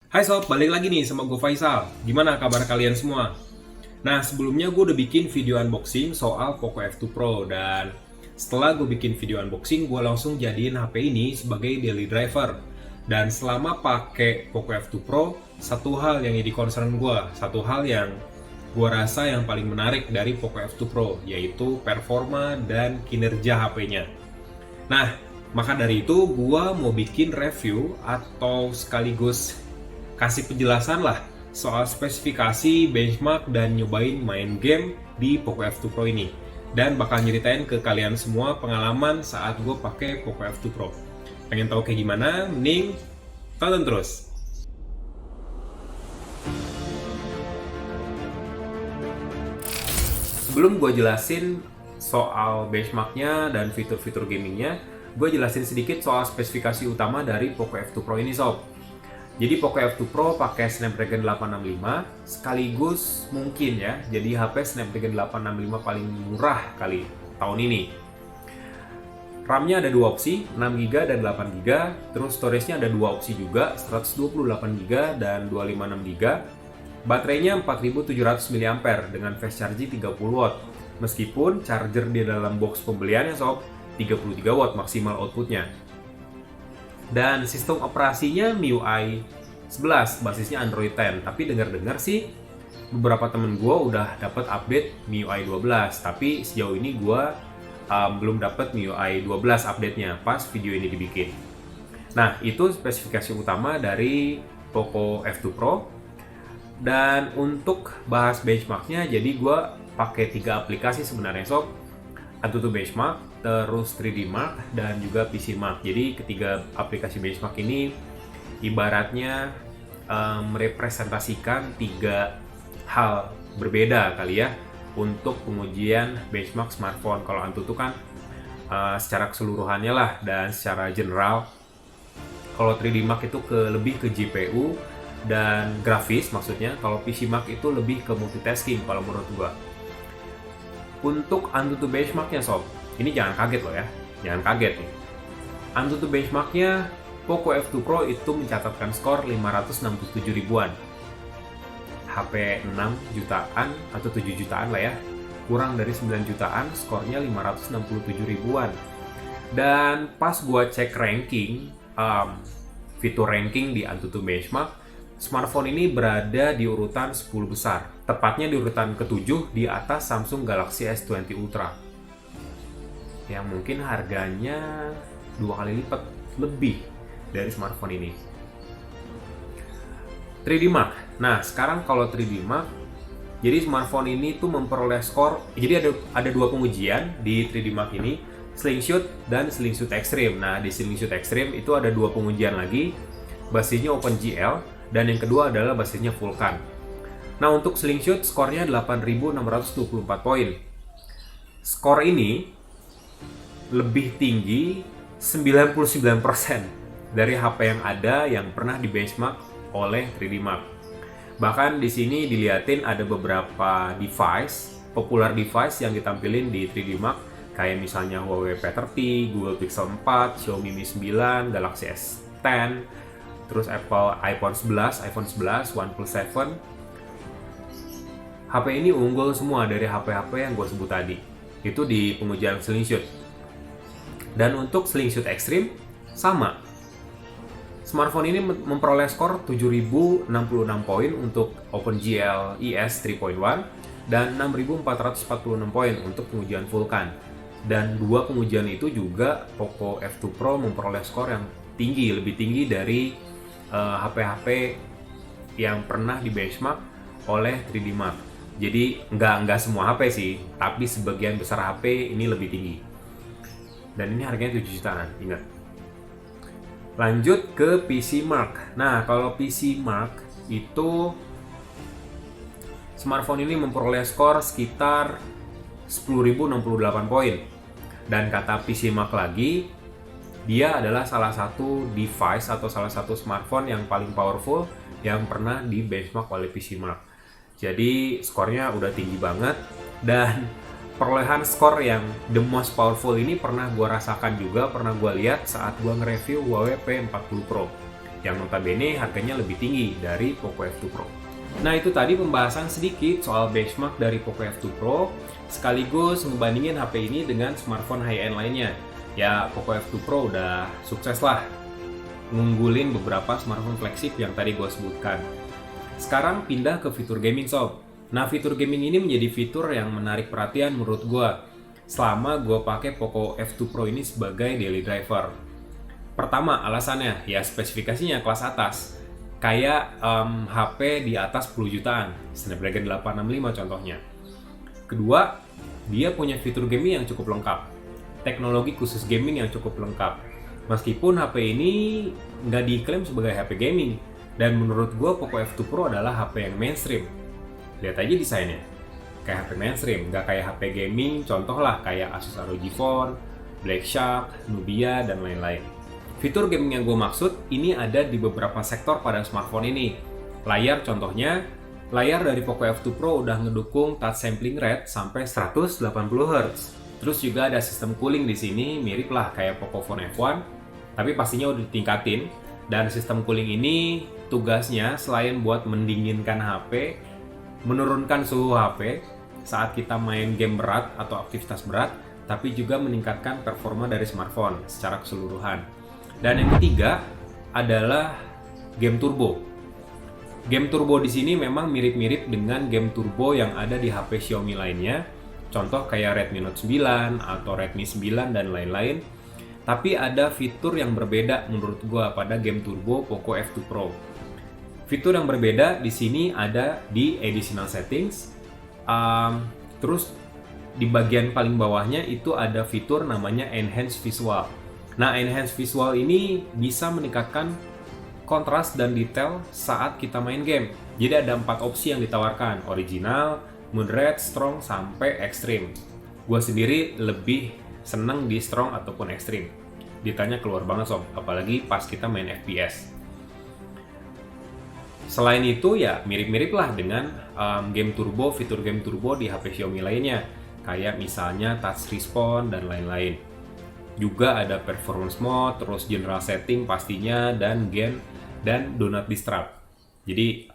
Hai sob, balik lagi nih sama gue Faisal. Gimana kabar kalian semua? Nah, sebelumnya gue udah bikin video unboxing soal Poco F2 Pro. Dan setelah gue bikin video unboxing, gue langsung jadiin HP ini sebagai daily driver. Dan selama pakai Poco F2 Pro, satu hal yang jadi concern gue, satu hal yang gue rasa yang paling menarik dari Poco F2 Pro, yaitu performa dan kinerja HP-nya. Nah, maka dari itu gue mau bikin review atau sekaligus kasih penjelasan lah soal spesifikasi, benchmark, dan nyobain main game di Poco F2 Pro ini. Dan bakal nyeritain ke kalian semua pengalaman saat gue pakai Poco F2 Pro. Pengen tahu kayak gimana? Mending tonton terus. Sebelum gue jelasin soal benchmarknya dan fitur-fitur gamingnya, gue jelasin sedikit soal spesifikasi utama dari Poco F2 Pro ini sob. Jadi Poco F2 Pro pakai Snapdragon 865 sekaligus mungkin ya jadi HP Snapdragon 865 paling murah kali tahun ini. RAM-nya ada dua opsi, 6GB dan 8GB. Terus storage-nya ada dua opsi juga, 128GB dan 256GB. Baterainya 4700 mAh dengan fast charging 30W. Meskipun charger di dalam box pembeliannya sob 33W maksimal outputnya. Dan sistem operasinya MIUI 11, basisnya Android 10. Tapi dengar-dengar sih beberapa temen gue udah dapat update MIUI 12. Tapi sejauh ini gue belum dapat MIUI 12 update-nya pas video ini dibikin. Nah, itu spesifikasi utama dari Poco F2 Pro. Dan untuk bahas benchmarknya, jadi gue pakai 3 aplikasi sebenarnya sob. AnTuTu Benchmark, terus 3D Mark, dan juga PC Mark. Jadi ketiga aplikasi benchmark ini ibaratnya merepresentasikan 3 hal berbeda kali ya untuk pengujian benchmark smartphone. Kalau AnTuTu kan secara keseluruhannya lah dan secara general. Kalau 3D Mark itu lebih ke GPU dan grafis maksudnya. Kalau PC Mark itu lebih ke multitasking kalau menurut gua. Untuk AnTuTu benchmarknya sob, ini jangan kaget loh ya, jangan kaget nih. AnTuTu benchmarknya Poco F2 Pro itu mencatatkan skor 567 ribuan. HP 6 jutaan atau 7 jutaan lah ya, kurang dari 9 jutaan, skornya 567 ribuan. Dan pas gua cek ranking, fitur ranking di AnTuTu benchmark, smartphone ini berada di urutan 10 besar, tepatnya di urutan ke-7 di atas Samsung Galaxy S20 Ultra. Yang mungkin harganya 2 kali lipat lebih dari smartphone ini. 3D Mark. Nah, sekarang kalau 3D Mark, jadi smartphone ini tuh memperoleh skor, jadi ada dua pengujian di 3D Mark ini, Slingshot dan Slingshot Extreme. Nah, di Slingshot Extreme itu ada dua pengujian lagi, basisnya OpenGL, dan yang kedua adalah basisnya Vulkan. Nah, untuk Slingshot skornya 8.624 poin. Skor ini lebih tinggi 99% dari HP yang ada yang pernah di benchmark oleh 3D Mark. Bahkan di sini dilihatin ada beberapa device, popular device yang ditampilin di 3D Mark, kayak misalnya Huawei P30, Google Pixel 4, Xiaomi Mi 9, Galaxy S10, terus iPhone 11, OnePlus 7. HP ini unggul semua dari HP-HP yang gue sebut tadi. Itu di pengujian Slingshot. Dan untuk Slingshot Extreme, sama. Smartphone ini memperoleh skor 7.066 poin untuk OpenGL ES 3.1 dan 6.446 poin untuk pengujian Vulkan. Dan dua pengujian itu juga Poco F2 Pro memperoleh skor yang tinggi, lebih tinggi dari HP-HP yang pernah di benchmark oleh 3D Mark. Jadi nggak semua HP sih, tapi sebagian besar HP ini lebih tinggi. Dan ini harganya 7 jutaan, ingat. Lanjut ke PC Mark. Nah, kalau PC Mark itu smartphone ini memperoleh skor sekitar 10.068 poin. Dan kata PC Mark lagi, dia adalah salah satu device atau salah satu smartphone yang paling powerful yang pernah di benchmark oleh PC Mark. Jadi skornya udah tinggi banget, dan perolehan skor yang the most powerful ini pernah gue rasakan juga, pernah gue lihat saat gue nge-review Huawei P40 Pro. yang notabene harganya lebih tinggi dari Poco F2 Pro. Nah, itu tadi pembahasan sedikit soal benchmark dari Poco F2 Pro, sekaligus ngebandingin HP ini dengan smartphone high-end lainnya. Ya, Poco F2 Pro udah sukses lah ngunggulin beberapa smartphone flagship yang tadi gue sebutkan. Sekarang pindah ke fitur gaming sob. Nah, fitur gaming ini menjadi fitur yang menarik perhatian menurut gue selama gue pakai Poco F2 Pro ini sebagai daily driver. Pertama, alasannya ya spesifikasinya kelas atas. Kayak HP di atas 10 jutaan, Snapdragon 865 contohnya. Kedua, dia punya fitur gaming yang cukup lengkap. Teknologi khusus gaming yang cukup lengkap. Meskipun HP ini nggak diklaim sebagai HP gaming, dan menurut gue Poco F2 Pro adalah HP yang mainstream. Lihat aja desainnya, kayak HP mainstream, nggak kayak HP gaming, contoh lah kayak Asus ROG Phone, Black Shark, Nubia, dan lain-lain. Fitur gaming yang gue maksud ini ada di beberapa sektor pada smartphone ini. Layar contohnya, layar dari Poco F2 Pro udah ngedukung touch sampling rate sampai 180 Hz. Terus juga ada sistem cooling di sini, mirip lah kayak Pocophone F1, tapi pastinya udah ditingkatin. Dan sistem cooling ini tugasnya selain buat mendinginkan HP, menurunkan suhu HP saat kita main game berat atau aktivitas berat, tapi juga meningkatkan performa dari smartphone secara keseluruhan. Dan yang ketiga adalah game turbo. Game turbo di sini memang mirip-mirip dengan game turbo yang ada di HP Xiaomi lainnya, contoh kayak Redmi Note 9 atau Redmi 9 dan lain-lain. Tapi ada fitur yang berbeda menurut gua pada game turbo Poco F2 Pro. Fitur yang berbeda di sini ada di additional settings. Terus di bagian paling bawahnya itu ada fitur namanya enhance visual. Nah, enhance visual ini bisa meningkatkan kontras dan detail saat kita main game. Jadi ada 4 opsi yang ditawarkan, original, moderate, strong, sampai extreme. Gue sendiri lebih seneng di strong ataupun extreme. Detailnya keluar banget sob, apalagi pas kita main FPS. Selain itu ya mirip-mirip lah dengan game turbo, fitur game turbo di HP Xiaomi lainnya. Kayak misalnya touch response dan lain-lain. Juga ada performance mode, terus general setting pastinya, dan game dan do not disturb. Jadi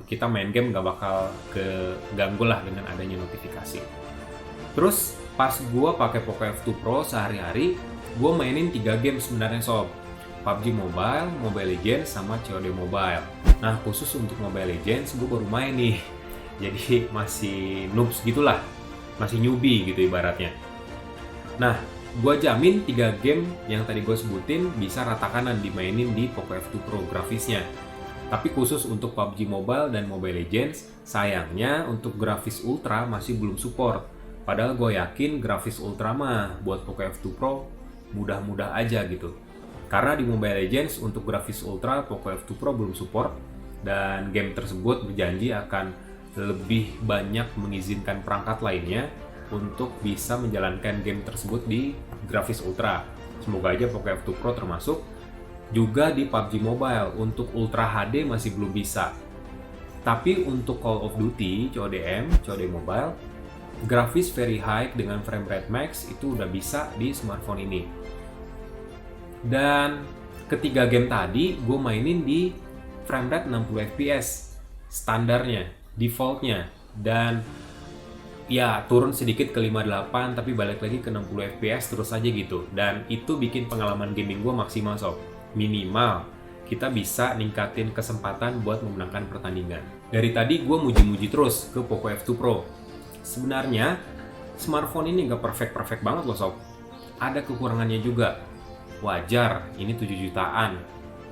kita main game nggak bakal keganggu lah dengan adanya notifikasi. Terus pas gue pakai Poco F2 Pro sehari-hari, gue mainin 3 game sebenarnya sob. PUBG Mobile, Mobile Legends, sama COD Mobile. Nah, khusus untuk Mobile Legends gue baru main nih. Jadi masih noobs gitulah, masih newbie gitu ibaratnya. Nah, gue jamin 3 game yang tadi gue sebutin bisa rata kanan dimainin di Poco F2 Pro grafisnya. Tapi khusus untuk PUBG Mobile dan Mobile Legends, sayangnya untuk grafis ultra masih belum support. Padahal gue yakin grafis ultra mah buat Poco F2 Pro mudah-mudah aja gitu. Karena di Mobile Legends untuk grafis ultra Poco F2 Pro belum support, dan game tersebut berjanji akan lebih banyak mengizinkan perangkat lainnya untuk bisa menjalankan game tersebut di grafis ultra. Semoga aja Poco F2 Pro termasuk. Juga di PUBG Mobile untuk Ultra HD masih belum bisa. Tapi untuk Call of Duty, COD Mobile, grafis very high dengan frame rate max itu udah bisa di smartphone ini. Dan ketiga game tadi gue mainin di frame rate 60 fps standarnya, defaultnya, dan ya turun sedikit ke 58 tapi balik lagi ke 60 fps terus aja gitu. Dan itu bikin pengalaman gaming gue maksimal sob. Minimal kita bisa ningkatin kesempatan buat memenangkan pertandingan. Dari tadi gue muji-muji terus ke Poco F2 Pro. Sebenarnya smartphone ini nggak perfect banget loh sob. Ada kekurangannya juga. Wajar, ini 7 jutaan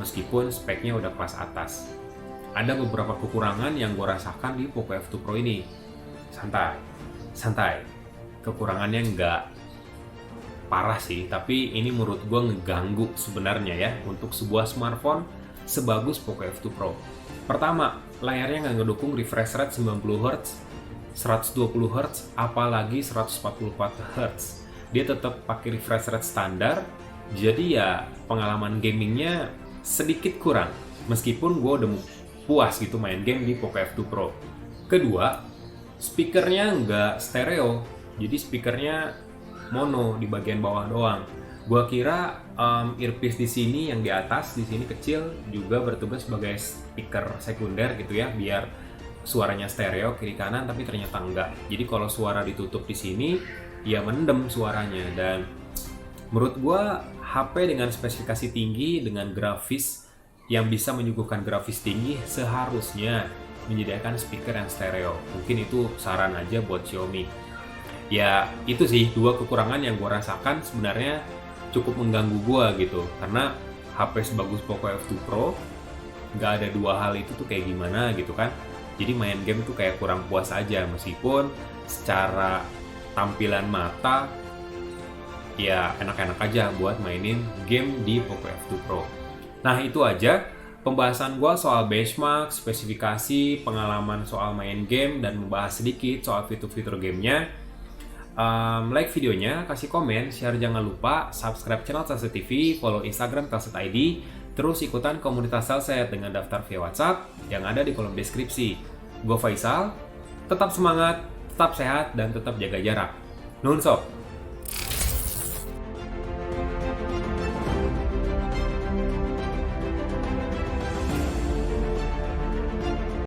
meskipun speknya udah kelas atas. Ada beberapa kekurangan yang gue rasakan di Poco F2 Pro ini. Santai. Kekurangannya nggak parah sih, tapi ini menurut gue ngeganggu sebenarnya ya untuk sebuah smartphone sebagus Poco F2 Pro. Pertama, layarnya nggak ngedukung refresh rate 90 Hz, 120 Hz, apalagi 144 Hz. Dia tetap pakai refresh rate standar, jadi ya pengalaman gamingnya sedikit kurang. Meskipun gue udah puas gitu main game di Poco F2 Pro. Kedua, speakernya nggak stereo, jadi speakernya mono di bagian bawah doang. Gua kira earpiece di sini yang di atas, di sini kecil, juga bertugas sebagai speaker sekunder gitu ya, biar suaranya stereo kiri kanan, tapi ternyata enggak. Jadi kalau suara ditutup di sini, ya mendem suaranya. Dan menurut gua HP dengan spesifikasi tinggi, dengan grafis yang bisa menyuguhkan grafis tinggi, seharusnya menyediakan speaker yang stereo. Mungkin itu saran aja buat Xiaomi. Ya itu sih dua kekurangan yang gua rasakan sebenarnya cukup mengganggu gua gitu, karena HP sebagus Poco F2 Pro nggak ada dua hal itu tuh kayak gimana gitu kan. Jadi main game tuh kayak kurang puas aja, meskipun secara tampilan mata ya enak-enak aja buat mainin game di Poco F2 Pro. Nah itu aja pembahasan gua soal benchmark, spesifikasi, pengalaman soal main game, dan membahas sedikit soal fitur-fitur gamenya. Like videonya, kasih komen, share jangan lupa, subscribe channel Telset TV, follow Instagram Telset ID, terus ikutan komunitas Telset dengan daftar via WhatsApp yang ada di kolom deskripsi. Gue Faisal, tetap semangat, tetap sehat, dan tetap jaga jarak. Nuhun sob.